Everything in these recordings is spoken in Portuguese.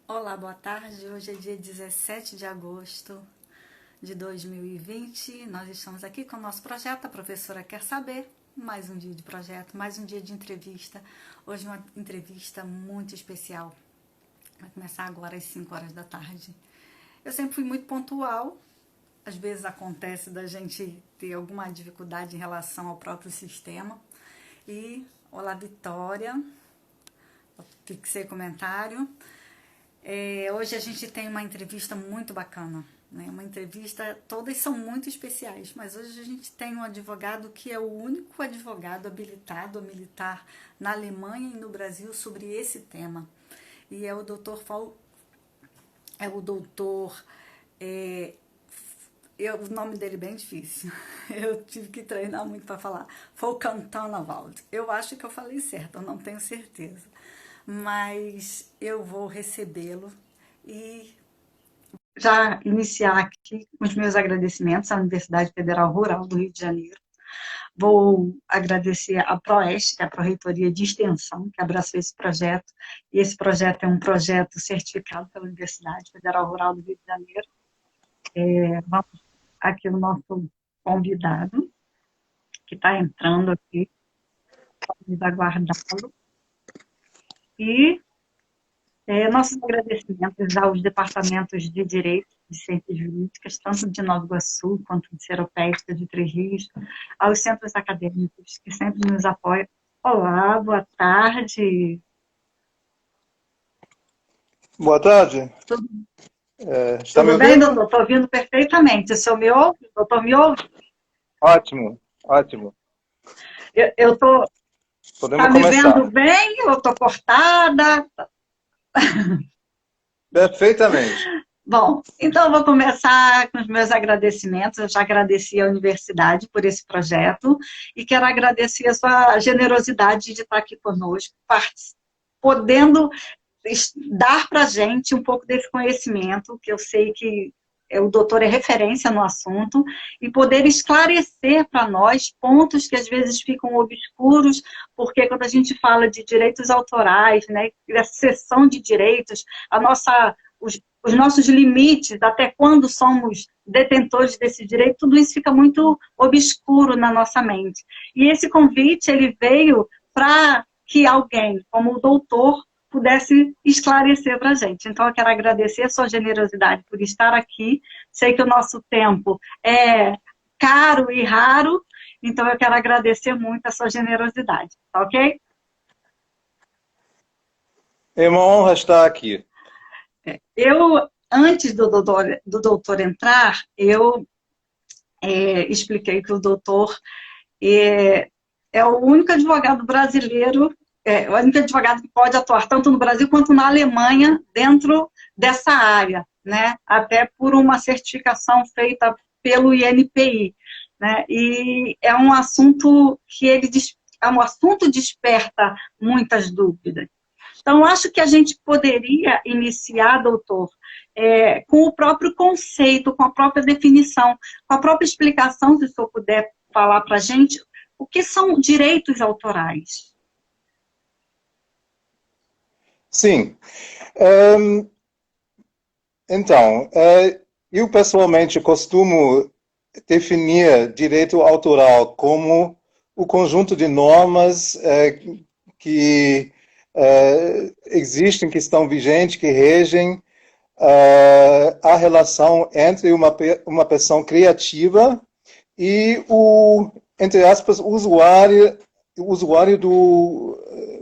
Olá, boa tarde. Hoje é dia 17 de agosto de 2020. Nós estamos aqui com o nosso projeto. A professora quer saber. Mais um dia de projeto, mais um dia de entrevista. Hoje uma entrevista muito especial. Vai começar agora às 5 horas da tarde. Eu sempre fui muito pontual. Às vezes acontece da gente ter alguma dificuldade em relação ao próprio sistema. E, olá, Vitória. Fixei comentário. Hoje a gente tem uma entrevista muito bacana, né? Uma entrevista, todas são muito especiais, mas hoje a gente tem um advogado que é o único advogado habilitado a militar na Alemanha e no Brasil sobre esse tema. E é o doutor o nome dele é bem difícil. Eu tive que treinar muito para falar. Volkantanawald. Eu acho que eu falei certo, eu não tenho certeza. Mas eu vou recebê-lo e já iniciar aqui os meus agradecimentos à Universidade Federal Rural do Rio de Janeiro. Vou agradecer à PROEST, que é a Pró-Reitoria de Extensão, que abraçou esse projeto. E esse projeto é um projeto certificado pela Universidade Federal Rural do Rio de Janeiro. Vamos aqui o nosso convidado, que está entrando aqui, vamos aguardá-lo. E nossos agradecimentos aos departamentos de Direito de Ciências Jurídicas, tanto de Nova Iguaçu quanto de Seropédica, de Três Rios, aos centros acadêmicos que sempre nos apoiam. Olá, boa tarde. Boa tarde. Está me Tudo bem, ouvindo? doutor? Estou ouvindo perfeitamente. O senhor me ouve? O doutor me ouve? Ótimo, ótimo. Eu estou... Podemos Está me começar. vendo bem? Eu estou cortada? Perfeitamente. Bom, então eu vou começar com os meus agradecimentos. Eu já agradeci à universidade por esse projeto e quero agradecer a sua generosidade de estar aqui conosco, podendo dar para a gente um pouco desse conhecimento, que eu sei que o doutor é referência no assunto, e poder esclarecer para nós pontos que às vezes ficam obscuros, porque quando a gente fala de direitos autorais, né, da cessão de direitos, os nossos limites, até quando somos detentores desse direito, tudo isso fica muito obscuro na nossa mente. E esse convite, ele veio para que alguém, como o doutor, pudesse esclarecer para a gente. Então, eu quero agradecer a sua generosidade por estar aqui. Sei que o nosso tempo é caro e raro, então eu quero agradecer muito a sua generosidade, tá ok? É uma honra estar aqui. Antes do doutor entrar, eu expliquei que o doutor é o único advogado brasileiro, o único advogado que pode atuar tanto no Brasil quanto na Alemanha dentro dessa área, né? Até por uma certificação feita pelo INPI, né? E é um assunto que desperta muitas dúvidas. Então, acho que a gente poderia iniciar, doutor, com o próprio conceito, com a própria definição, com a própria explicação, se o senhor puder falar para a gente, o que são direitos autorais? Sim. Então, eu pessoalmente costumo definir direito autoral como o conjunto de normas que existem, que estão vigentes, que regem a relação entre uma pessoa criativa e entre aspas, usuário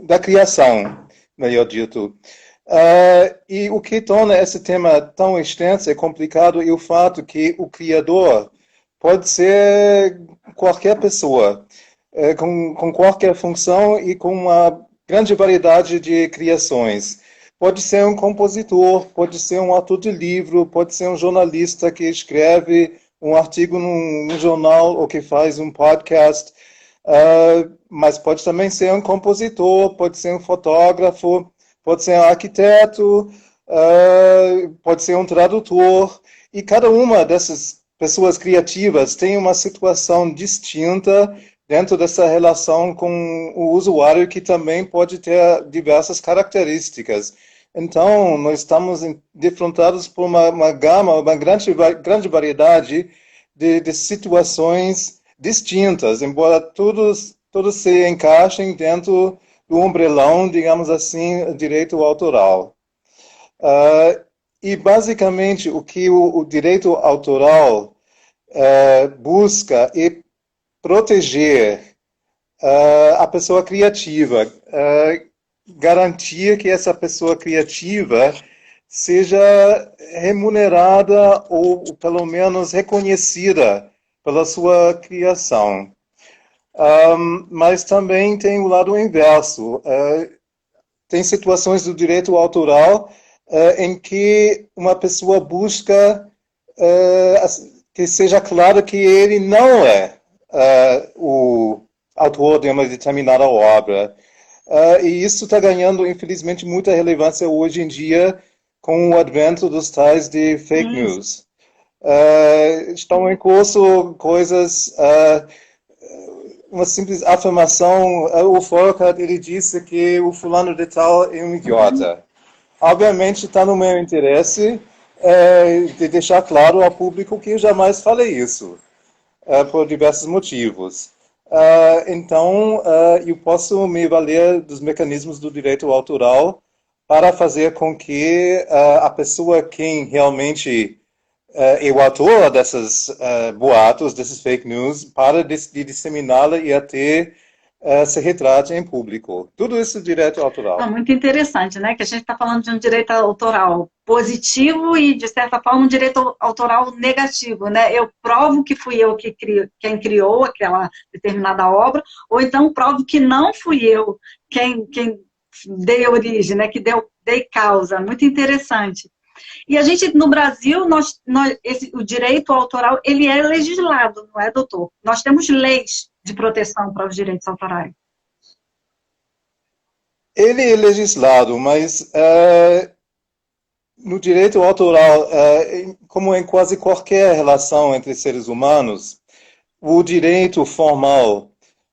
da criação, melhor dito. E o que torna esse tema tão extenso e complicado é o fato que o criador pode ser qualquer pessoa, com qualquer função e com uma grande variedade de criações. Pode ser um compositor, pode ser um autor de livro, pode ser um jornalista que escreve um artigo num jornal ou que faz um podcast, mas pode também ser um compositor, pode ser um fotógrafo, pode ser um arquiteto, pode ser um tradutor, e cada uma dessas pessoas criativas tem uma situação distinta dentro dessa relação com o usuário que também pode ter diversas características. Então, nós estamos defrontados por uma gama, uma grande variedade de situações distintas, embora todos se encaixem dentro do ombrelão, digamos assim, direito autoral. E, basicamente, o que o direito autoral busca é proteger a pessoa criativa, garantir que essa pessoa criativa seja remunerada ou pelo menos reconhecida pela sua criação. Mas também tem o lado inverso. Tem situações do direito autoral em que uma pessoa busca que seja claro que ele não é o autor de uma determinada obra. E isso está ganhando, infelizmente, muita relevância hoje em dia com o advento dos tais de fake news. Estão em curso coisas, uma simples afirmação, o Forecast, ele disse que o fulano de tal é um idiota. Obviamente está no meu interesse de deixar claro ao público que eu jamais falei isso, por diversos motivos. Então, eu posso me valer dos mecanismos do direito autoral para fazer com que a pessoa quem realmente é o autor desses boatos, desses fake news, para de disseminá-la e até se retrate em público. Tudo isso é direito autoral. Muito interessante, né? Que a gente está falando de um direito autoral positivo e, de certa forma, um direito autoral negativo, né? Eu provo que fui eu quem criou aquela determinada obra, ou então provo que não fui eu quem dei origem, né? Que dei causa. Muito interessante. E a gente, no Brasil, o direito autoral, ele é legislado, não é, doutor? Nós temos leis de proteção para os direitos autorais. Ele é legislado, mas no direito autoral, como em quase qualquer relação entre seres humanos, o direito formal,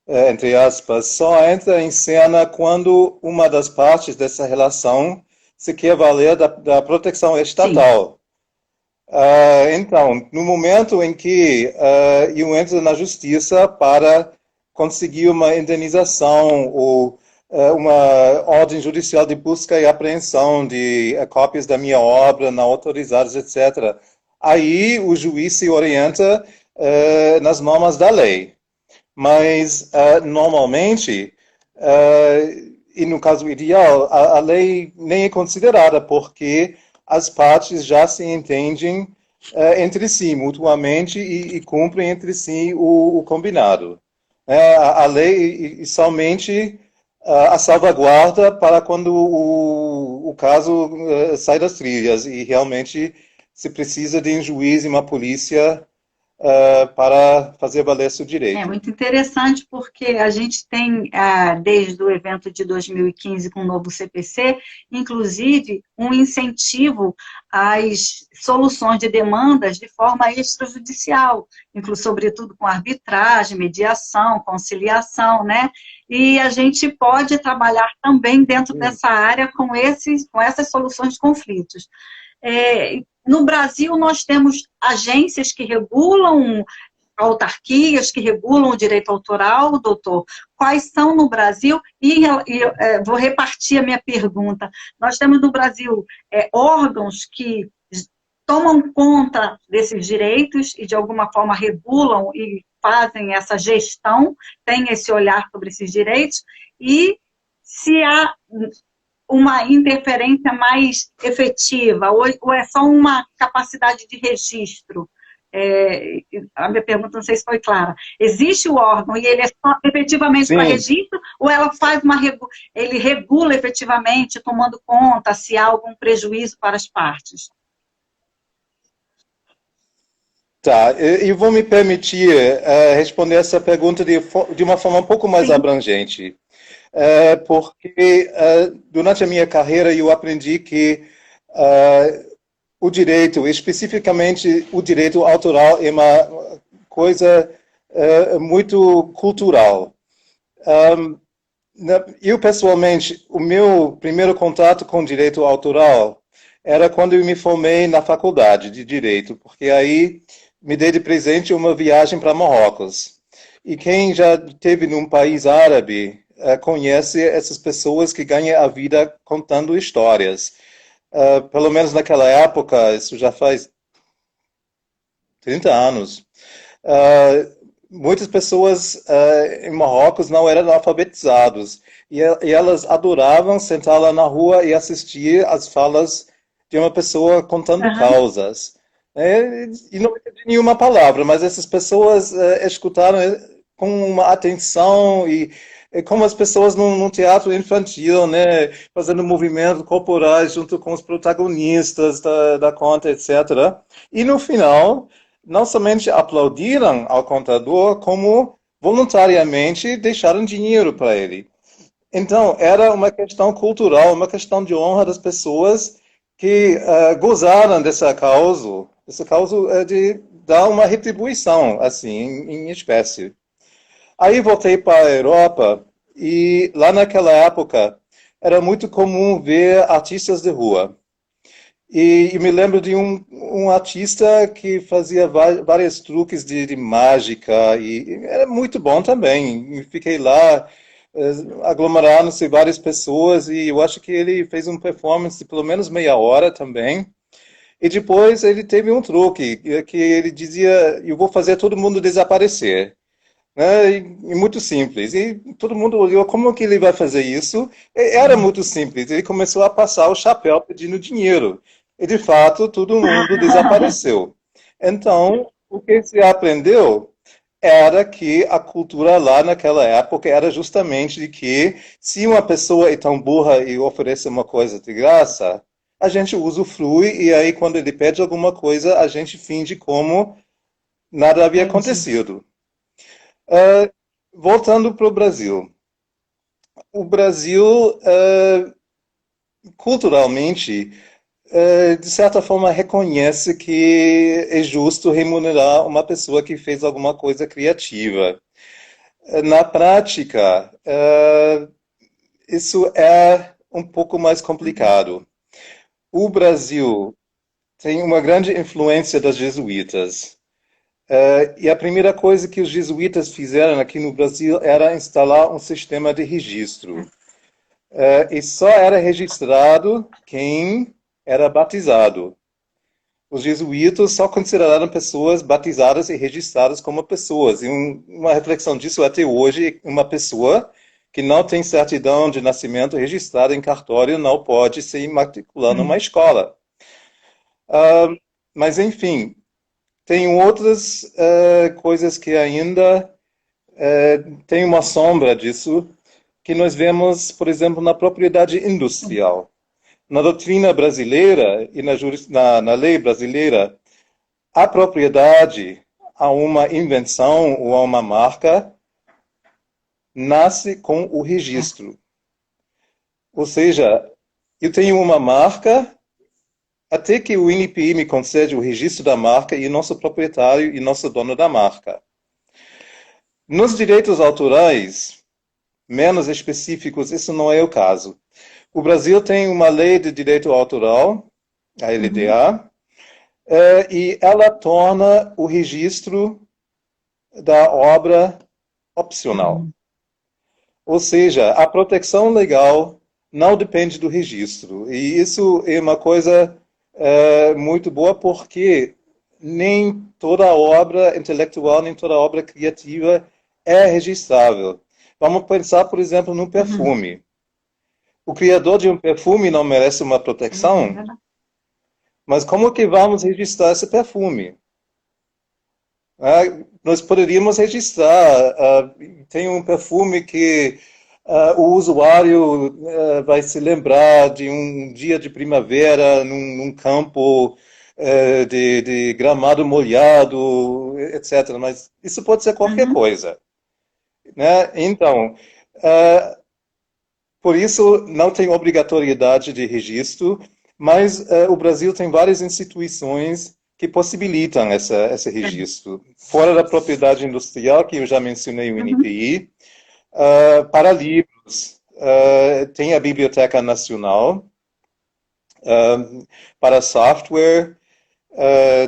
entre aspas, só entra em cena quando uma das partes dessa relação se quer valer da proteção estatal. Então, no momento em que eu entro na justiça para conseguir uma indenização ou uma ordem judicial de busca e apreensão de cópias da minha obra não autorizadas, etc., aí o juiz se orienta nas normas da lei. Mas, normalmente, e no caso ideal, a lei nem é considerada, porque as partes já se entendem entre si, mutuamente, e cumprem entre si o combinado. A lei somente a salvaguarda para quando o caso sai das trilhas, e realmente se precisa de um juiz e uma polícia para fazer valer seu direito. É muito interessante porque a gente tem, desde o evento de 2015 com o novo CPC, inclusive um incentivo às soluções de demandas de forma extrajudicial, sobretudo com arbitragem, mediação, conciliação, né? E a gente pode trabalhar também dentro dessa área com essas soluções de conflitos. No Brasil, nós temos agências que regulam, autarquias que regulam o direito autoral, doutor. Quais são no Brasil? E vou repartir a minha pergunta. Nós temos no Brasil órgãos que tomam conta desses direitos e, de alguma forma, regulam e fazem essa gestão, têm esse olhar sobre esses direitos, e se há uma interferência mais efetiva, ou é só uma capacidade de registro? A minha pergunta, não sei se foi clara. Existe o órgão e ele é só efetivamente para registro, ou ele regula efetivamente, tomando conta se há algum prejuízo para as partes? Tá, eu vou me permitir responder essa pergunta de uma forma um pouco mais abrangente. Porque durante a minha carreira eu aprendi que o direito, especificamente o direito autoral, é uma coisa muito cultural. Eu, pessoalmente, o meu primeiro contato com direito autoral era quando eu me formei na faculdade de Direito, porque aí me dei de presente uma viagem para Marrocos. E quem já esteve num país árabe conhece essas pessoas que ganham a vida contando histórias. Pelo menos naquela época, isso já faz 30 anos. Muitas pessoas em Marrocos não eram alfabetizadas e elas adoravam sentar lá na rua e assistir às falas de uma pessoa contando Aham. causas. E não entendi nenhuma palavra, mas essas pessoas escutaram com uma atenção e como as pessoas num teatro infantil, né, fazendo movimentos corporais junto com os protagonistas da conta, etc. E no final não somente aplaudiram ao contador, como voluntariamente deixaram dinheiro para ele. Então, era uma questão cultural, uma questão de honra das pessoas que gozaram dessa causa de dar uma retribuição, assim, em espécie. Aí voltei para a Europa e lá naquela época era muito comum ver artistas de rua. E me lembro de um artista que fazia vários truques de mágica e era muito bom também. E fiquei lá aglomerando-se várias pessoas e eu acho que ele fez uma performance de pelo menos meia hora também. E depois ele teve um truque que ele dizia: eu vou fazer todo mundo desaparecer. Né? E muito simples. E todo mundo olhou: como que ele vai fazer isso? E era muito simples. Ele começou a passar o chapéu pedindo dinheiro. E, de fato, todo mundo desapareceu. Então, o que se aprendeu era que a cultura lá naquela época era justamente de que se uma pessoa é tão burra e oferece uma coisa de graça, a gente usufrui e aí quando ele pede alguma coisa, a gente finge como nada havia Entendi. acontecido. Voltando para o Brasil. O Brasil, culturalmente, de certa forma, reconhece que é justo remunerar uma pessoa que fez alguma coisa criativa. Na prática, isso é um pouco mais Uhum. complicado. O Brasil tem uma grande influência das jesuítas. E a primeira coisa que os jesuítas fizeram aqui no Brasil era instalar um sistema de registro. E só era registrado quem era batizado. Os jesuítas só consideraram pessoas batizadas e registradas como pessoas. E uma reflexão disso até hoje, uma pessoa que não tem certidão de nascimento registrada em cartório não pode se matricular numa Uhum. escola. Mas, enfim, tem outras coisas que ainda tem uma sombra disso, que nós vemos, por exemplo, na propriedade industrial. Na doutrina brasileira e na lei brasileira, a propriedade a uma invenção ou a uma marca nasce com o registro. Ou seja, eu tenho uma marca até que o INPI me concede o registro da marca e não sou proprietário e não sou dono da marca. Nos direitos autorais, menos específicos, isso não é o caso. O Brasil tem uma lei de direito autoral, a Uhum. LDA, e ela torna o registro da obra opcional. Uhum. Ou seja, a proteção legal não depende do registro. E isso é uma coisa muito boa porque nem toda obra intelectual, nem toda obra criativa é registrável. Vamos pensar, por exemplo, no Uhum. perfume. O criador de um perfume não merece uma É proteção, verdade. mas como que vamos registrar esse perfume? Nós poderíamos registrar. Tem um perfume que o usuário vai se lembrar de um dia de primavera num campo de gramado molhado, etc. Mas isso pode ser qualquer Uhum. coisa, né? Então, uh, por isso não tem obrigatoriedade de registro, mas o Brasil tem várias instituições que possibilitam esse É. registro. Fora da propriedade industrial, que eu já mencionei o Uhum. INPI, Para livros, tem a Biblioteca Nacional. Para software,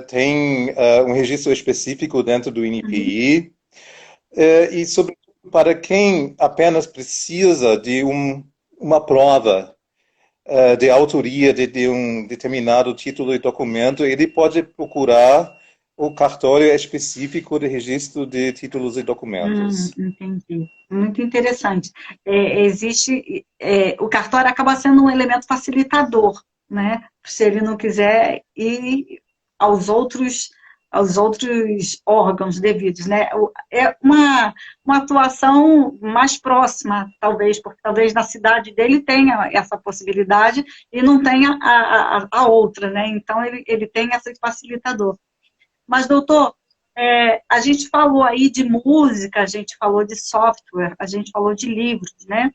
tem um registro específico dentro do NPI. E, sobretudo, para quem apenas precisa de uma prova de autoria de um determinado título e documento, ele pode procurar o cartório específico de registro de títulos e documentos. Entendi. Muito interessante. O cartório acaba sendo um elemento facilitador, né? Se ele não quiser ir aos outros, aos outros órgãos devidos, né? É uma atuação mais próxima, talvez, porque talvez na cidade dele tenha essa possibilidade e não tenha a outra, né? Então, ele tem esse facilitador. Mas, doutor, a gente falou aí de música, a gente falou de software, a gente falou de livros, né?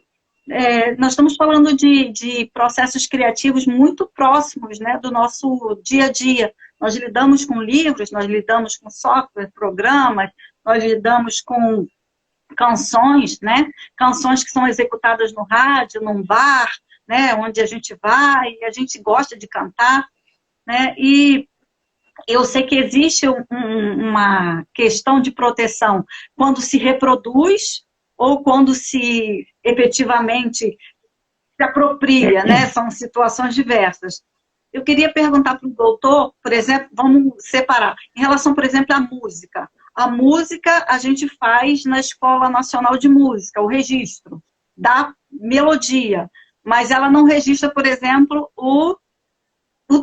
Nós estamos falando de processos criativos muito próximos, né, do nosso dia a dia. Nós lidamos com livros, nós lidamos com software, programas, nós lidamos com canções, né? Canções que são executadas no rádio, num bar, né, onde a gente vai e a gente gosta de cantar, né? E eu sei que existe uma questão de proteção quando se reproduz ou quando se efetivamente se apropria, né? São situações diversas. Eu queria perguntar para o doutor, por exemplo, vamos separar, em relação, por exemplo, à música. A música a gente faz na Escola Nacional de Música, o registro da melodia, mas ela não registra, por exemplo, o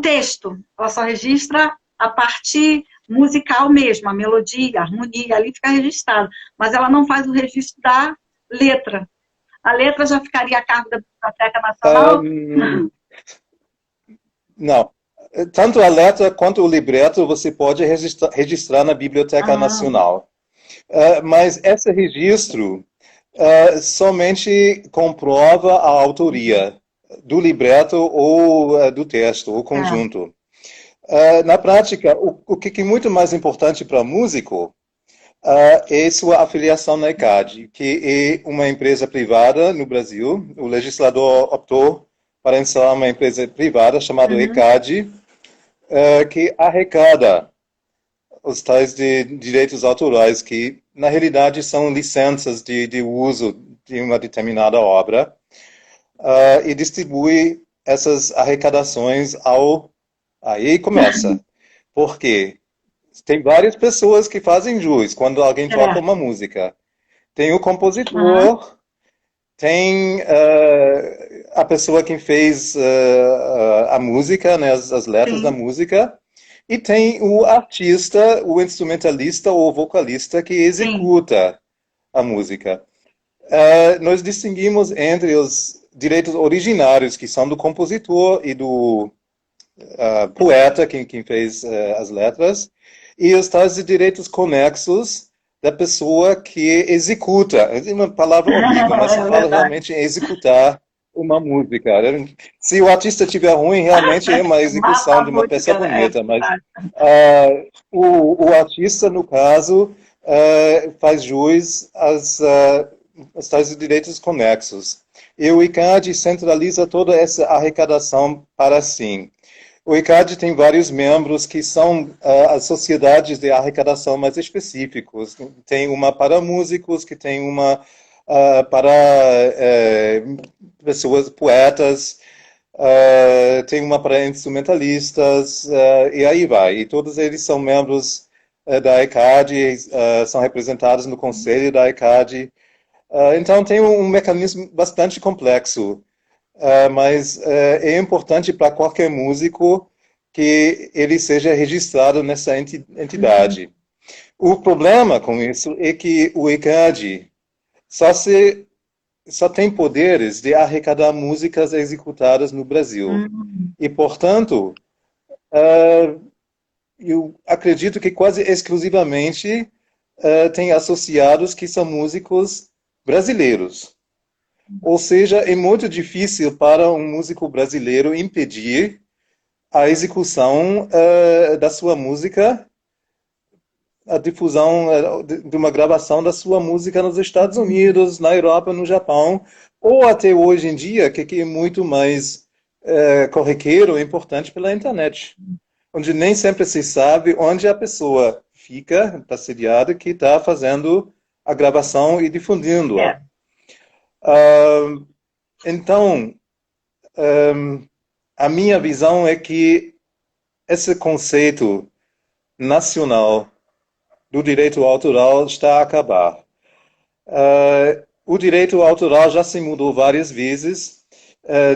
texto, ela só registra a parte musical mesmo, a melodia, a harmonia, ali fica registrado, mas ela não faz o registro da letra. A letra já ficaria a cargo da Biblioteca Nacional? Não. Tanto a letra quanto o libreto você pode registrar na Biblioteca Nacional. Mas esse registro somente comprova a autoria do libreto ou do texto, ou conjunto. Na prática, o que é muito mais importante para o músico é sua afiliação na ECAD, que é uma empresa privada no Brasil. O legislador optou para instalar uma empresa privada chamada ECAD, que arrecada os tais de direitos autorais, que na realidade são licenças de uso de uma determinada obra, e distribui essas arrecadações ao... Aí começa. Por quê? Tem várias pessoas que fazem jus quando alguém toca uma música. Tem o compositor, tem a pessoa que fez a música, né, as letras da música, e tem o artista, o instrumentalista ou vocalista que executa a música. Nós distinguimos entre os direitos originários, que são do compositor e do poeta, quem fez as letras, e os tais de direitos conexos da pessoa que executa. É uma palavra horrível, mas se fala realmente em executar uma música. Se o artista estiver ruim, realmente é uma execução de uma peça bonita, mas o artista, no caso, faz jus aos tais de direitos conexos. E o ICAD centraliza toda essa arrecadação para si. O ICAD tem vários membros que são as sociedades de arrecadação mais específicos. Tem uma para músicos, que tem uma para pessoas, poetas, tem uma para instrumentalistas, e aí vai. E todos eles são membros da ICAD, são representados no conselho da ICAD. Então tem um mecanismo bastante complexo. Mas é importante para qualquer músico que ele seja registrado nessa entidade. O problema com isso é que o ICAD só tem poderes de arrecadar músicas executadas no Brasil. E, portanto, eu acredito que quase exclusivamente tem associados que são músicos brasileiros. Ou seja, é muito difícil para um músico brasileiro impedir a execução da sua música a difusão de uma gravação da sua música nos Estados Unidos, na Europa, no Japão, ou até hoje em dia, que é muito mais corriqueiro e importante pela internet, onde nem sempre se sabe onde a pessoa fica, está sediada, que está fazendo a gravação e difundindo-a. Então, a minha visão é que esse conceito nacional do direito autoral está a acabar. O direito autoral já se mudou várias vezes.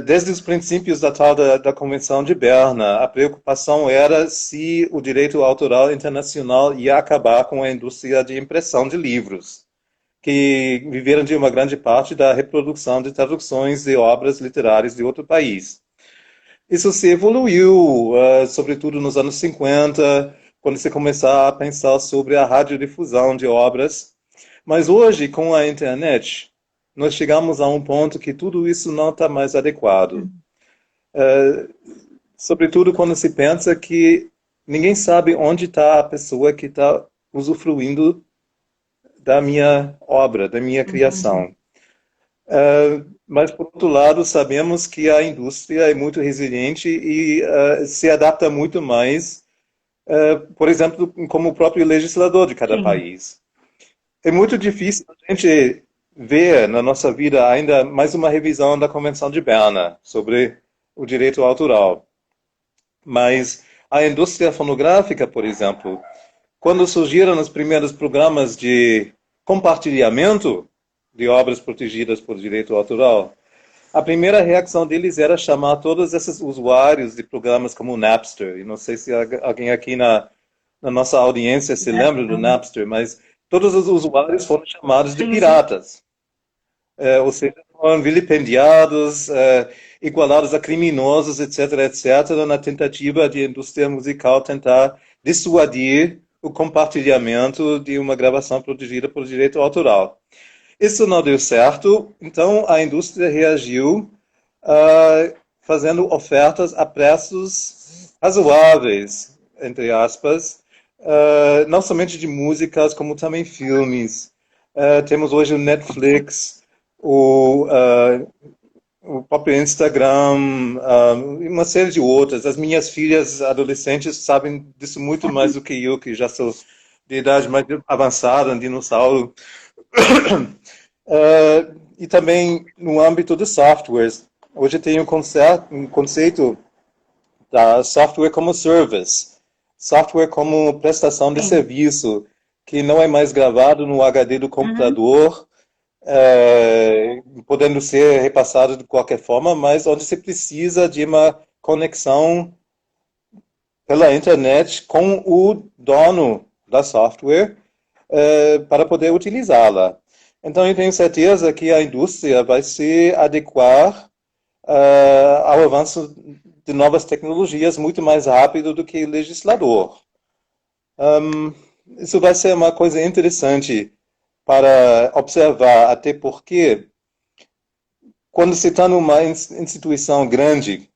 Desde os princípios da tal da Convenção de Berna, a preocupação era se o direito autoral internacional ia acabar com a indústria de impressão de livros, que viveram de uma grande parte da reprodução de traduções de obras literárias de outro país. Isso se evoluiu, sobretudo nos anos 50, quando se começou a pensar sobre a radiodifusão de obras. Mas hoje, com a internet, nós chegamos a um ponto que tudo isso não está mais adequado. Sobretudo quando se pensa que ninguém sabe onde está a pessoa que está usufruindo da minha obra, da minha criação. Mas, por outro lado, sabemos que a indústria é muito resiliente e se adapta muito mais, por exemplo, como o próprio legislador de cada país. É muito difícil a gente ver na nossa vida ainda mais uma revisão da Convenção de Berna sobre o direito autoral. Mas a indústria fonográfica, por exemplo, quando surgiram os primeiros programas de compartilhamento de obras protegidas por direito autoral, a primeira reação deles era chamar todos esses usuários de programas como o Napster. E não sei se alguém aqui na nossa audiência se lembra do Napster, mas todos os usuários foram chamados de piratas. Ou seja, foram vilipendiados, igualados a criminosos, etc., etc., na tentativa de a indústria musical tentar dissuadir o compartilhamento de uma gravação protegida por direito autoral. Isso não deu certo, então a indústria reagiu fazendo ofertas a preços razoáveis, entre aspas, não somente de músicas, como também filmes. Temos hoje o Netflix, o próprio Instagram, uma série de outras. As minhas filhas adolescentes sabem disso muito mais do que eu, que já sou de idade mais avançada, um dinossauro. E também no âmbito dos softwares. Hoje tem um conceito da software como service, software como prestação de serviço, que não é mais gravado no HD do computador, podendo ser repassado de qualquer forma, mas onde se precisa de uma conexão pela internet com o dono da software para poder utilizá-la. Então, eu tenho certeza que a indústria vai se adequar ao avanço de novas tecnologias muito mais rápido do que o legislador. Isso vai ser uma coisa interessante para observar, até porque quando se está numa instituição grande,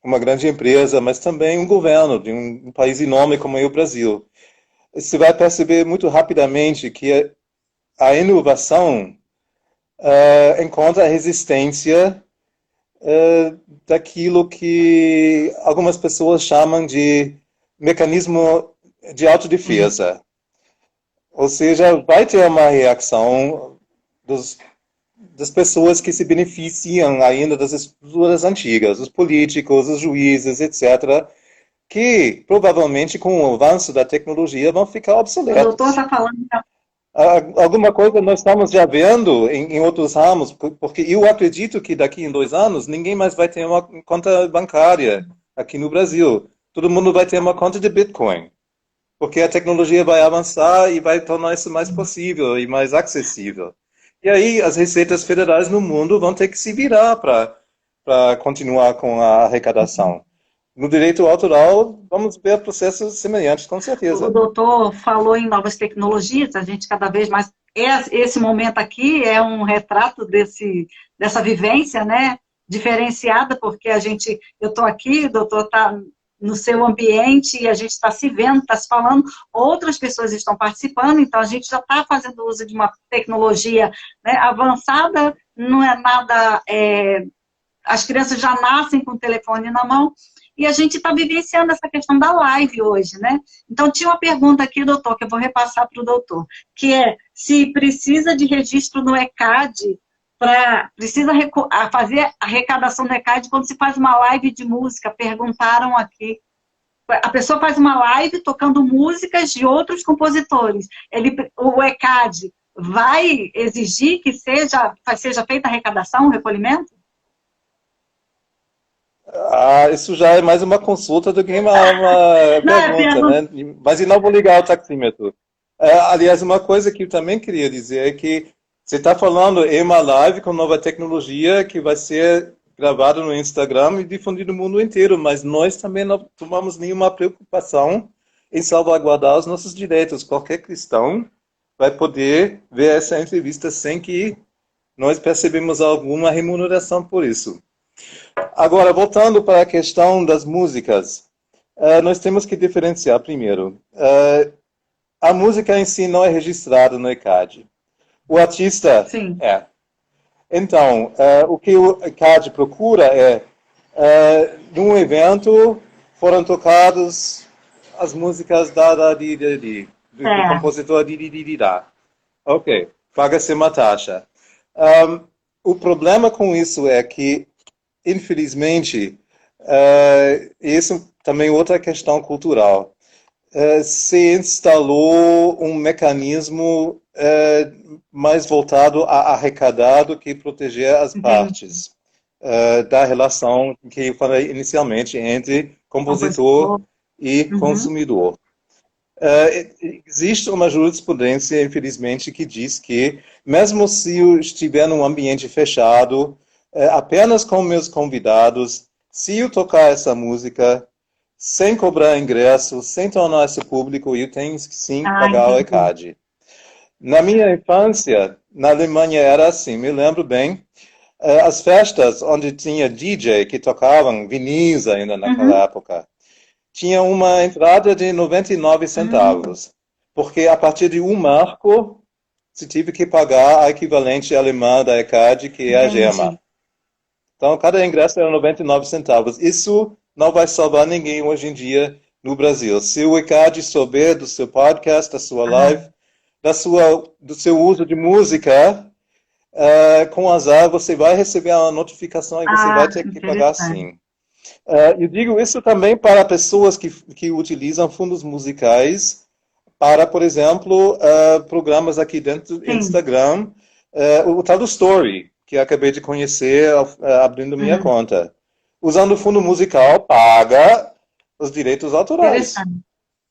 uma grande empresa, mas também um governo de um país enorme como é o Brasil, você vai perceber muito rapidamente que a inovação encontra resistência daquilo que algumas pessoas chamam de mecanismo de autodefesa. Ou seja, vai ter uma reação das pessoas que se beneficiam ainda das estruturas antigas, os políticos, os juízes, etc., que provavelmente com o avanço da tecnologia vão ficar obsoletos. O doutor está falando... Alguma coisa nós estamos já vendo em outros ramos, porque eu acredito que daqui em 2 anos ninguém mais vai ter uma conta bancária aqui no Brasil. Todo mundo vai ter uma conta de Bitcoin, porque a tecnologia vai avançar e vai tornar isso mais possível e mais acessível. E aí as receitas federais no mundo vão ter que se virar para continuar com a arrecadação. No direito autoral, vamos ver processos semelhantes, com certeza. O doutor falou em novas tecnologias, a gente cada vez mais... Esse momento aqui é um retrato dessa vivência, né, diferenciada, porque eu estou aqui, o doutor está no seu ambiente e a gente está se vendo, está se falando, outras pessoas estão participando, então a gente já está fazendo uso de uma tecnologia, né, avançada, não é nada... as crianças já nascem com o telefone na mão, e a gente está vivenciando essa questão da live hoje, né? Então, tinha uma pergunta aqui, doutor, que eu vou repassar para o doutor, que é se precisa de registro no ECAD, precisa fazer arrecadação no ECAD quando se faz uma live de música, perguntaram aqui. A pessoa faz uma live tocando músicas de outros compositores. O ECAD vai exigir que seja feita a arrecadação, o recolhimento? Isso já é mais uma consulta do que uma pergunta, né? Mas eu não vou ligar o taxímetro. Aliás, uma coisa que eu também queria dizer é que você está falando em uma live com nova tecnologia que vai ser gravada no Instagram e difundida no mundo inteiro, mas nós também não tomamos nenhuma preocupação em salvaguardar os nossos direitos. Qualquer cristão vai poder ver essa entrevista sem que nós percebemos alguma remuneração por isso. Agora, voltando para a questão das músicas, nós temos que diferenciar primeiro. A música em si não é registrada no ECAD. O artista Sim. é. Então, o que o ECAD procura é, num evento, foram tocadas as músicas do compositor da. Ok, paga-se uma taxa. O problema com isso é que infelizmente, isso também é outra questão cultural. Se instalou um mecanismo mais voltado a arrecadar do que proteger as partes da relação que eu falei inicialmente entre compositor e consumidor. Existe uma jurisprudência, infelizmente, que diz que, mesmo se eu estiver num ambiente fechado, apenas com meus convidados, se eu tocar essa música, sem cobrar ingresso, sem tornar-se público, eu tenho que sim pagar o ECAD. Na minha infância, na Alemanha era assim, me lembro bem, as festas onde tinha DJ que tocavam vinis ainda naquela época, tinha uma entrada de 99 centavos, porque a partir de um marco, se tive que pagar a equivalente alemã da ECAD, que é a GEMA. Então, cada ingresso era 99 centavos. Isso não vai salvar ninguém hoje em dia no Brasil. Se o ECAD souber do seu podcast, da sua live, do seu uso de música, com azar, você vai receber uma notificação e você vai ter que pagar sim. Eu digo isso também para pessoas que utilizam fundos musicais para, por exemplo, programas aqui dentro do Instagram, o tal do Story, que eu acabei de conhecer abrindo minha conta. Usando o fundo musical, paga os direitos autorais.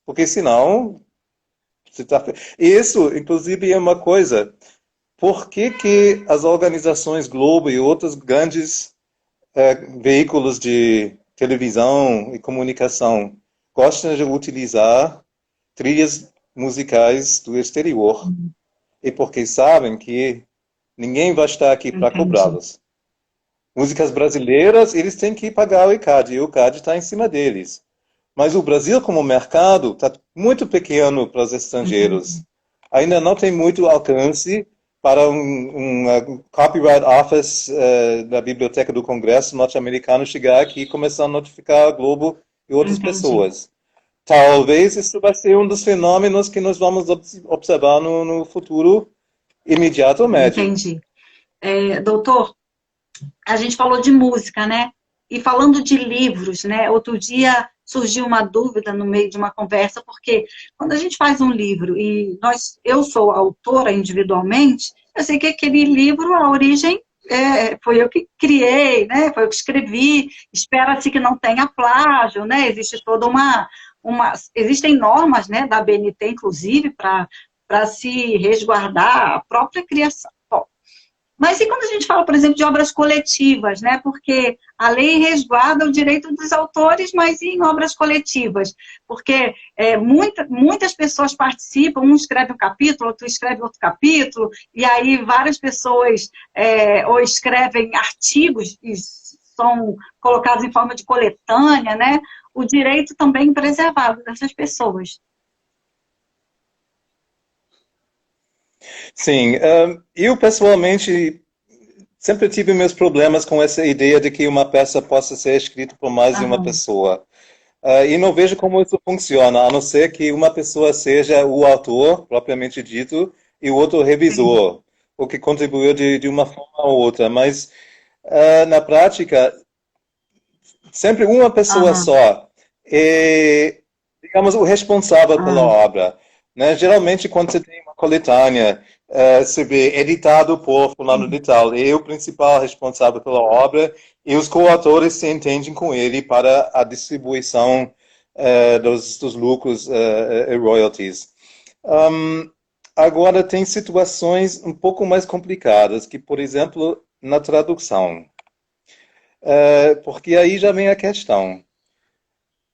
Porque senão... Isso, inclusive, é uma coisa. Por que as organizações Globo e outros grandes veículos de televisão e comunicação gostam de utilizar trilhas musicais do exterior? E porque sabem que ninguém vai estar aqui para cobrá-los. Músicas brasileiras, eles têm que pagar o ECAD, e o ECAD está em cima deles. Mas o Brasil, como mercado, está muito pequeno para os estrangeiros. Ainda não tem muito alcance para um Copyright Office da Biblioteca do Congresso norte-americano chegar aqui e começar a notificar a Globo e outras pessoas. Talvez isso vai ser um dos fenômenos que nós vamos observar no futuro imediato ou médio. Entendi. Doutor, a gente falou de música, né? E falando de livros, né? Outro dia surgiu uma dúvida no meio de uma conversa, porque quando a gente faz um livro e eu sou autora individualmente, eu sei que aquele livro, a origem, foi eu que criei, né? Foi eu que escrevi, espera-se que não tenha plágio, né? Existe toda existem normas, né, da ABNT, inclusive, para se resguardar a própria criação. Bom, mas e quando a gente fala, por exemplo, de obras coletivas, né? Porque a lei resguarda o direito dos autores, mas e em obras coletivas? Porque muitas pessoas participam, um escreve um capítulo, outro escreve outro capítulo, e aí várias pessoas ou escrevem artigos são colocados em forma de coletânea, né? O direito também preservado dessas pessoas. Sim, eu pessoalmente sempre tive meus problemas com essa ideia de que uma peça possa ser escrita por mais de uma pessoa. E não vejo como isso funciona, a não ser que uma pessoa seja o autor, propriamente dito, e o outro revisor, o que contribuiu de uma forma ou outra. Mas, na prática, sempre uma pessoa só é, digamos, o responsável pela obra. Né? Geralmente, quando você tem uma coletânea, você vê editado por fulano de tal, é o principal responsável pela obra, e os coautores se entendem com ele para a distribuição dos lucros e royalties. Agora, tem situações um pouco mais complicadas, que, por exemplo, na tradução. Porque aí já vem a questão.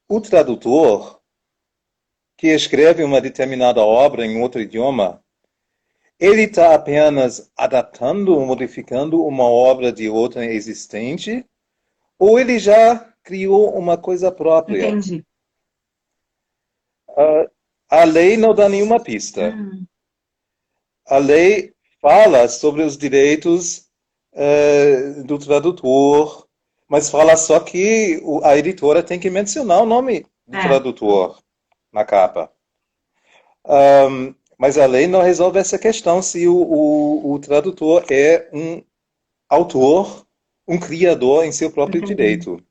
O tradutor que escreve uma determinada obra em outro idioma, ele está apenas adaptando ou modificando uma obra de outra existente, ou ele já criou uma coisa própria? Entendi. A lei não dá nenhuma pista. A lei fala sobre os direitos do tradutor, mas fala só que a editora tem que mencionar o nome do tradutor na capa. Mas a lei não resolve essa questão se o tradutor é um autor, um criador em seu próprio direito.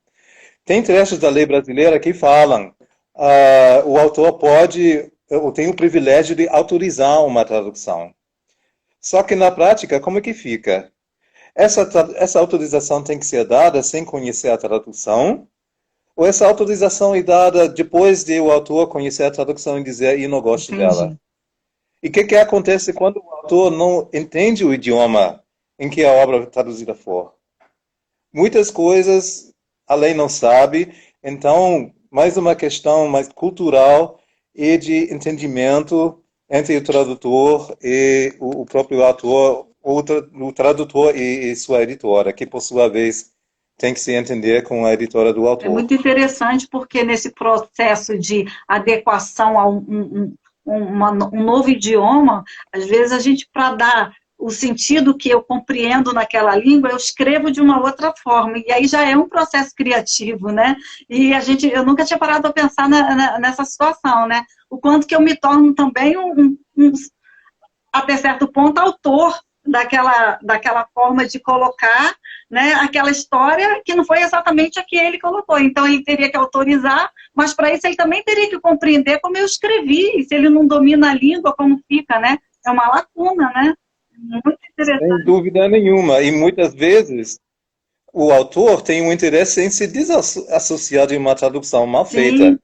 Tem trechos da lei brasileira que falam o autor pode, ou tem o privilégio de autorizar uma tradução. Só que na prática, como é que fica? Essa autorização tem que ser dada sem conhecer a tradução, ou essa autorização é dada depois de o autor conhecer a tradução e dizer, eu não gosto dela? E o que acontece quando o autor não entende o idioma em que a obra traduzida for? Muitas coisas a lei não sabe, então, mais uma questão mais cultural e de entendimento entre o tradutor e o próprio autor, o tradutor e sua editora, que por sua vez tem que se entender com a editora do autor. É muito interessante porque nesse processo de adequação a um novo idioma, às vezes a gente, para dar o sentido que eu compreendo naquela língua, eu escrevo de uma outra forma, e aí já é um processo criativo, né? E eu nunca tinha parado a pensar nessa situação, né? O quanto que eu me torno também até certo ponto, autor daquela forma de colocar, né, aquela história que não foi exatamente a que ele colocou. Então, ele teria que autorizar, mas para isso ele também teria que compreender como eu escrevi, se ele não domina a língua, como fica, né? É uma lacuna, né? Muito interessante. Sem dúvida nenhuma. E muitas vezes o autor tem um interesse em se desassociar de uma tradução mal feita.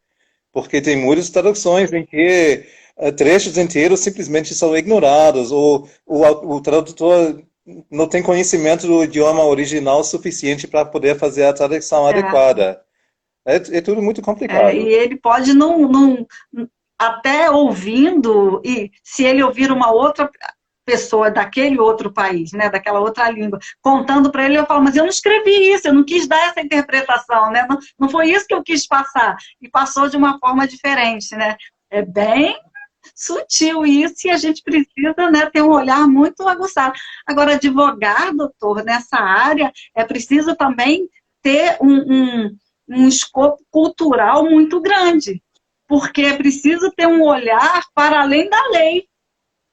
Porque tem muitas traduções em que trechos inteiros simplesmente são ignorados, ou o tradutor não tem conhecimento do idioma original suficiente para poder fazer a tradução adequada. É tudo muito complicado. E ele pode não até ouvindo, e se ele ouvir uma outra pessoa daquele outro país, né, daquela outra língua, contando para ele, eu falo, mas eu não escrevi isso, eu não quis dar essa interpretação, né, não foi isso que eu quis passar, e passou de uma forma diferente, né, é bem sutil isso, e a gente precisa, né, ter um olhar muito aguçado. Agora, advogar, doutor, nessa área, é preciso também ter um escopo cultural muito grande, porque é preciso ter um olhar para além da lei.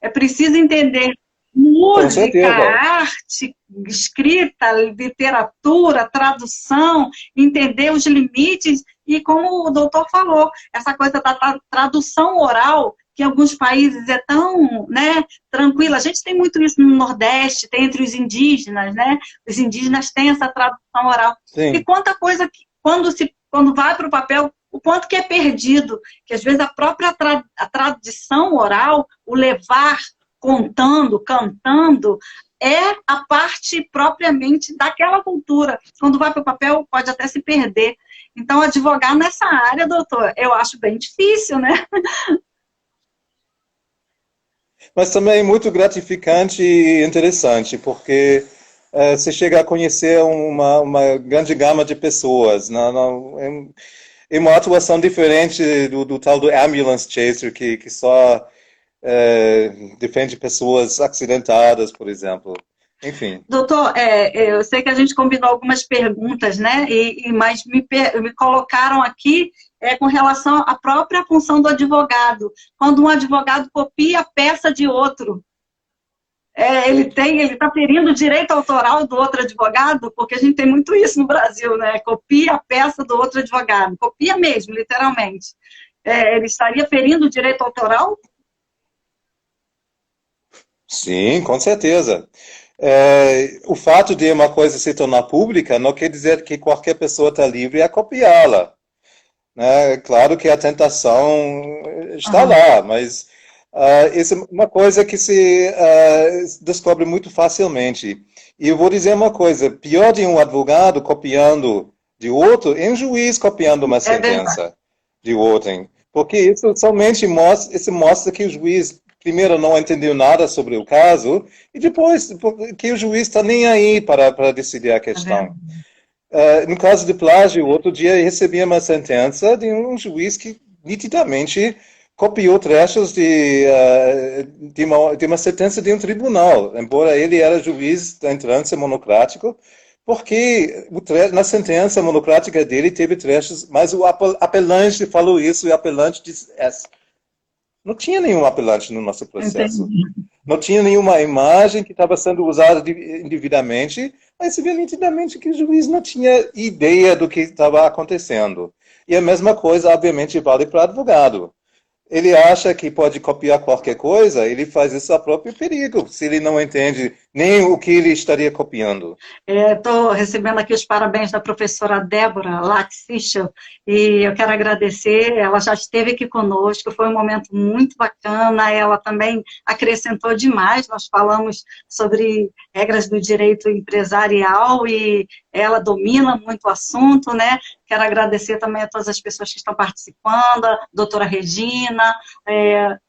É preciso entender música, arte, escrita, literatura, tradução, entender os limites, e como o doutor falou, essa coisa da tradução oral, que em alguns países é tão, né, tranquila. A gente tem muito isso no Nordeste, tem entre os indígenas, né? Os indígenas têm essa tradução oral. Sim. E quanta coisa que, quando vai para o papel, o quanto que é perdido, que às vezes a própria a tradição oral, o levar contando, cantando, é a parte propriamente daquela cultura. Quando vai para o papel, pode até se perder. Então, advogar nessa área, doutor, eu acho bem difícil, né? Mas também muito gratificante e interessante, porque você chega a conhecer uma grande gama de pessoas. Não, não, é uma atuação diferente do tal do ambulance chaser, que só defende pessoas acidentadas, por exemplo. Enfim. Doutor, eu sei que a gente combinou algumas perguntas, né? Mas me colocaram aqui com relação à própria função do advogado. Quando um advogado copia a peça de outro, ele está ferindo o direito autoral do outro advogado, porque a gente tem muito isso no Brasil, né? Copia a peça do outro advogado, copia mesmo, literalmente. Ele estaria ferindo o direito autoral? Sim, com certeza. O fato de uma coisa se tornar pública não quer dizer que qualquer pessoa está livre a copiá-la. Né? Claro que a tentação está lá, mas isso é uma coisa que se descobre muito facilmente. E eu vou dizer uma coisa, pior de um advogado copiando de outro, é um juiz copiando uma sentença de outrem. Porque isso somente mostra que o juiz primeiro não entendeu nada sobre o caso, e depois que o juiz está nem aí para decidir a questão. No caso de plágio, outro dia eu recebi uma sentença de um juiz que nitidamente copiou trechos de uma sentença de um tribunal, embora ele era juiz da entrância monocrático, porque na sentença monocrática dele teve trechos, mas o apelante falou isso e o apelante disse essa. Não tinha nenhum apelante no nosso processo. Entendi. Não tinha nenhuma imagem que estava sendo usada indevidamente, mas se vê nitidamente que o juiz não tinha ideia do que estava acontecendo. E a mesma coisa, obviamente, vale para o advogado. Ele acha que pode copiar qualquer coisa, ele faz isso a próprio perigo, se ele não entende nem o que ele estaria copiando. Estou recebendo aqui os parabéns da professora Débora Laxichel, e eu quero agradecer, ela já esteve aqui conosco, foi um momento muito bacana, ela também acrescentou demais, nós falamos sobre regras do direito empresarial e ela domina muito o assunto, né? Quero agradecer também a todas as pessoas que estão participando, a doutora Regina,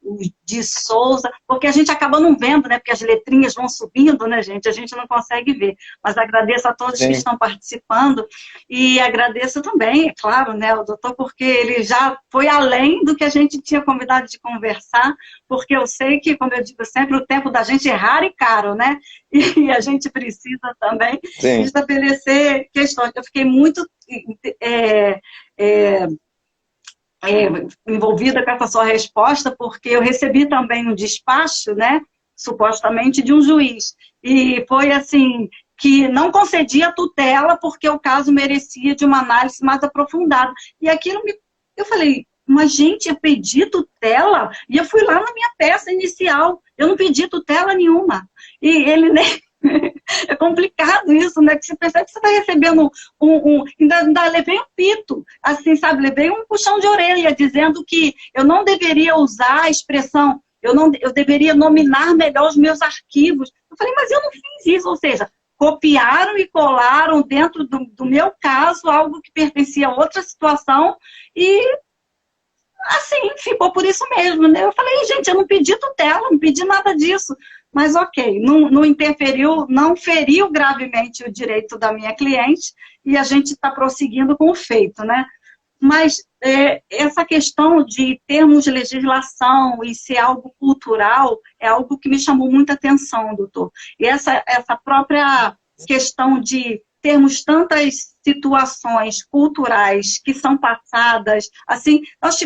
o Di Souza, porque a gente acaba não vendo, né? Porque as letrinhas vão subindo, né, gente? A gente não consegue ver. Mas agradeço a todos que estão participando e agradeço também, é claro, né, o doutor, porque ele já foi além do que a gente tinha convidado de conversar, porque eu sei que, como eu digo sempre, o tempo da gente é raro e caro, né? E a gente precisa também estabelecer questões. Eu fiquei muito envolvida com essa sua resposta, porque eu recebi também um despacho, né, supostamente de um juiz, e foi assim, que não concedia tutela porque o caso merecia de uma análise mais aprofundada, e aquilo eu falei, mas gente, eu pedi tutela, e eu fui lá na minha peça inicial, eu não pedi tutela nenhuma, e ele nem... É complicado isso, né? Que você percebe que você está recebendo ainda levei um pito, assim, sabe? Levei um puxão de orelha, dizendo que eu não deveria usar a expressão, eu deveria nominar melhor os meus arquivos. Eu falei, mas eu não fiz isso, ou seja, copiaram e colaram dentro do meu caso algo que pertencia a outra situação e, assim, ficou por isso mesmo, né? Eu falei, gente, eu não pedi tutela, não pedi nada disso. Mas ok, não interferiu, não feriu gravemente o direito da minha cliente e a gente está prosseguindo com o feito, né? Mas essa questão de termos de legislação e ser algo cultural é algo que me chamou muita atenção, doutor. E essa própria questão de termos tantas situações culturais que são passadas, assim, nós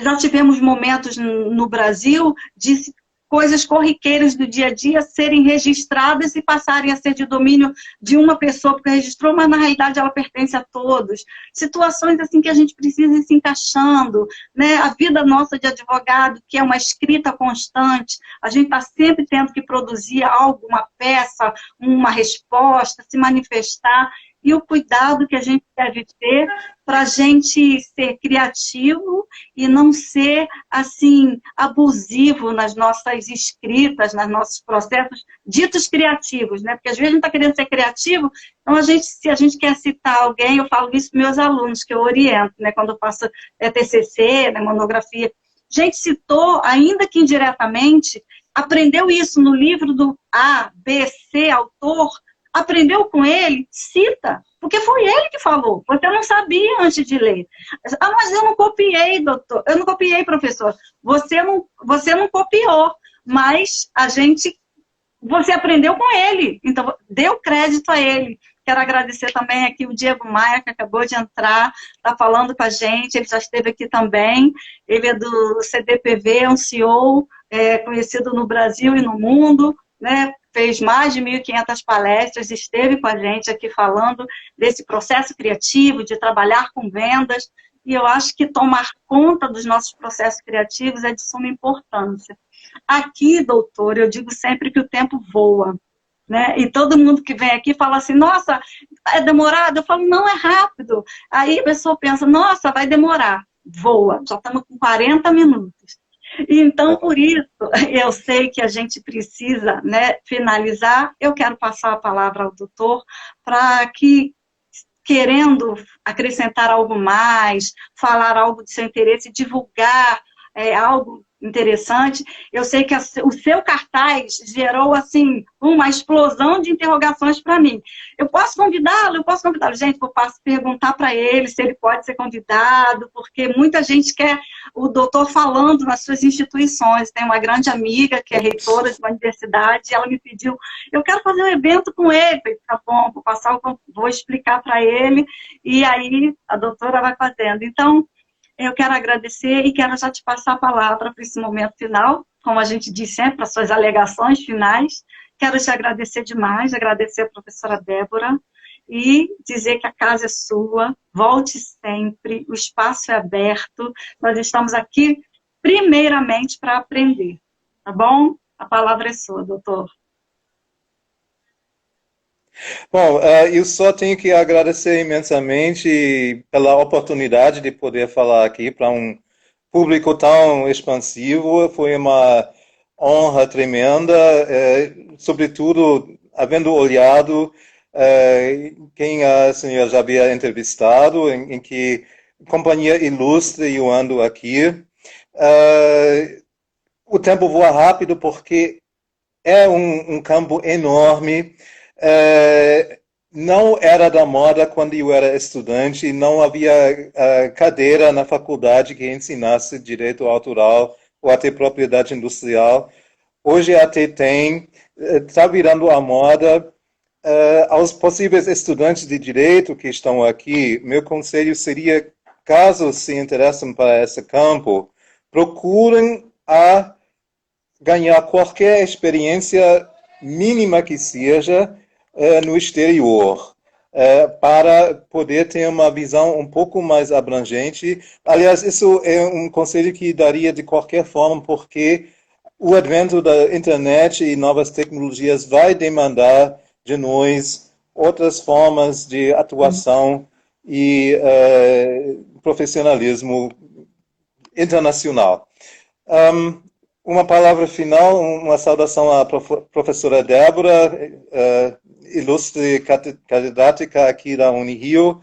já tivemos momentos no Brasil de coisas corriqueiras do dia a dia serem registradas e passarem a ser de domínio de uma pessoa porque registrou, mas na realidade ela pertence a todos. Situações assim que a gente precisa ir se encaixando, né? A vida nossa de advogado, que é uma escrita constante, a gente está sempre tendo que produzir algo, uma peça, uma resposta, se manifestar, e o cuidado que a gente deve ter para a gente ser criativo e não ser, assim, abusivo nas nossas escritas, nos nossos processos ditos criativos, né? Porque às vezes a gente está querendo ser criativo, então se a gente quer citar alguém, eu falo isso para meus alunos, que eu oriento, né? Quando eu faço TCC, né, monografia, a gente citou, ainda que indiretamente, aprendeu isso no livro do A, B, C, autor, aprendeu com ele, cita, porque foi ele que falou, você não sabia antes de ler. Ah, mas eu não copiei, doutor, eu não copiei, professor, você não copiou, mas você aprendeu com ele, então deu crédito a ele. Quero agradecer também aqui o Diego Maia, que acabou de entrar, está falando com a gente, ele já esteve aqui também, ele é do CDPV, é um CEO conhecido no Brasil e no mundo, né? Fez mais de 1.500 palestras, esteve com a gente aqui falando desse processo criativo, de trabalhar com vendas, e eu acho que tomar conta dos nossos processos criativos é de suma importância. Aqui, doutor, eu digo sempre que o tempo voa, né? E todo mundo que vem aqui fala assim, nossa, é demorado? Eu falo, não, é rápido. Aí a pessoa pensa, nossa, vai demorar. Voa, já estamos com 40 minutos. Então, por isso, eu sei que a gente precisa, né, finalizar. Eu quero passar a palavra ao doutor para que, querendo acrescentar algo mais, falar algo de seu interesse, divulgar algo interessante, eu sei que o seu cartaz gerou, assim, uma explosão de interrogações para mim. Eu posso convidá-lo? Gente, eu posso perguntar para ele se ele pode ser convidado, porque muita gente quer o doutor falando nas suas instituições. Tem uma grande amiga que é reitora de uma universidade, e ela me pediu, eu quero fazer um evento com ele. Eu falei, tá bom, vou explicar para ele, e aí a doutora vai fazendo. Então, eu quero agradecer e quero já te passar a palavra para esse momento final, como a gente diz sempre, as suas alegações finais. Quero te agradecer demais, agradecer a professora Débora e dizer que a casa é sua, volte sempre, o espaço é aberto, nós estamos aqui primeiramente para aprender, tá bom? A palavra é sua, doutor. Bom, eu só tenho que agradecer imensamente pela oportunidade de poder falar aqui para um público tão expansivo. Foi uma honra tremenda, sobretudo havendo olhado quem a senhora já havia entrevistado, em que companhia ilustre eu ando aqui. O tempo voa rápido porque é um campo enorme. Não era da moda quando eu era estudante, não havia cadeira na faculdade que ensinasse direito autoral ou até propriedade industrial. Hoje até tem, está virando a moda. Aos possíveis estudantes de direito que estão aqui, meu conselho seria, caso se interessem para esse campo, procurem ganhar qualquer experiência mínima que seja no exterior, para poder ter uma visão um pouco mais abrangente. Aliás, isso é um conselho que daria de qualquer forma, porque o advento da internet e novas tecnologias vai demandar de nós outras formas de atuação e profissionalismo internacional. Uma palavra final, uma saudação à professora Débora, ilustre catedrática aqui da Unirio,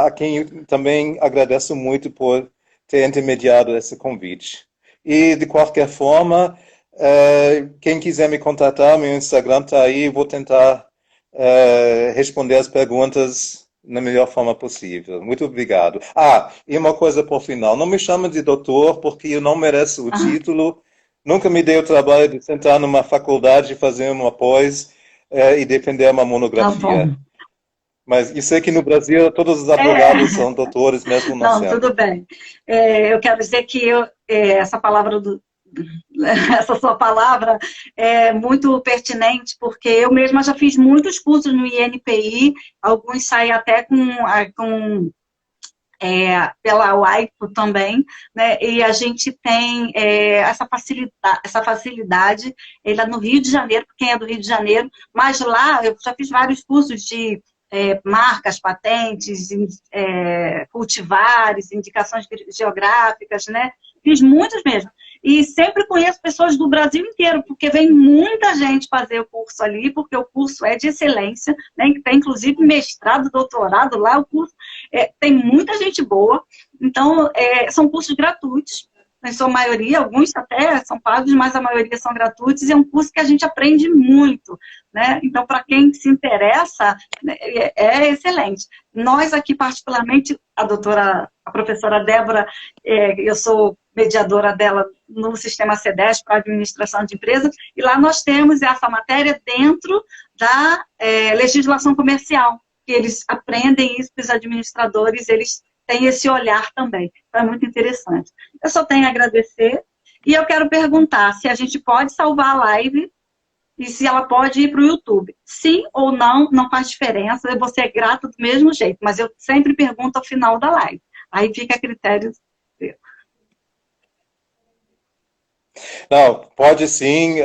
a quem também agradeço muito por ter intermediado esse convite. E, de qualquer forma, quem quiser me contatar, meu Instagram está aí, vou tentar responder as perguntas na melhor forma possível. Muito obrigado. E uma coisa por final, não me chame de doutor, porque eu não mereço o título. Nunca me dei o trabalho de sentar numa faculdade e fazer uma pós e defender uma monografia. Tá. Mas eu sei que no Brasil todos os advogados são doutores, mesmo não sendo. Tudo bem. Eu quero dizer que essa sua palavra é muito pertinente, porque eu mesma já fiz muitos cursos no INPI, alguns saem até pela UAIPO também, né? E a gente tem essa facilidade lá no Rio de Janeiro, quem é do Rio de Janeiro, mas lá eu já fiz vários cursos de marcas, patentes, cultivares, indicações geográficas, né? Fiz muitos mesmo. E sempre conheço pessoas do Brasil inteiro, porque vem muita gente fazer o curso ali, porque o curso é de excelência, né? Tem inclusive mestrado, doutorado lá, o curso tem muita gente boa. Então, são cursos gratuitos, em sua maioria, alguns até são pagos, mas a maioria são gratuitos, e é um curso que a gente aprende muito, né? Então, para quem se interessa, né, é excelente. Nós aqui, particularmente, a professora Débora, eu sou mediadora dela no sistema CEDES para administração de empresas, e lá nós temos essa matéria dentro da legislação comercial, que eles aprendem isso, que os administradores, eles têm esse olhar também. Então, é muito interessante. Eu só tenho a agradecer, e eu quero perguntar se a gente pode salvar a live e se ela pode ir para o YouTube. Sim ou não, não faz diferença, eu vou ser grata do mesmo jeito, mas eu sempre pergunto ao final da live. Aí fica a critério seu. Não, pode sim,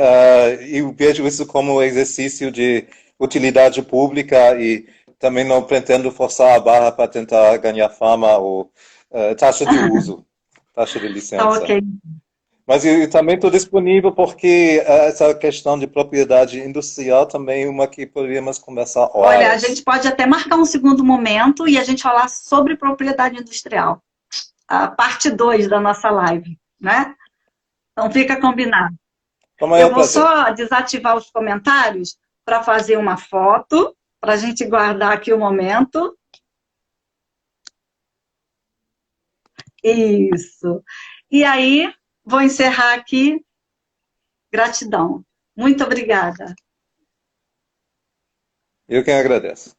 eu vejo isso como um exercício de utilidade pública e também não pretendo forçar a barra para tentar ganhar fama ou taxa de uso, taxa de licença. Tá, ok. Mas eu também estou disponível porque essa questão de propriedade industrial também é uma que poderíamos conversar horas. Olha, a gente pode até marcar um segundo momento e a gente falar sobre propriedade industrial. A parte 2 da nossa live, né? Então fica combinado. Eu vou só desativar os comentários para fazer uma foto, para a gente guardar aqui o momento. Isso. E aí, vou encerrar aqui. Gratidão. Muito obrigada. Eu quem agradeço.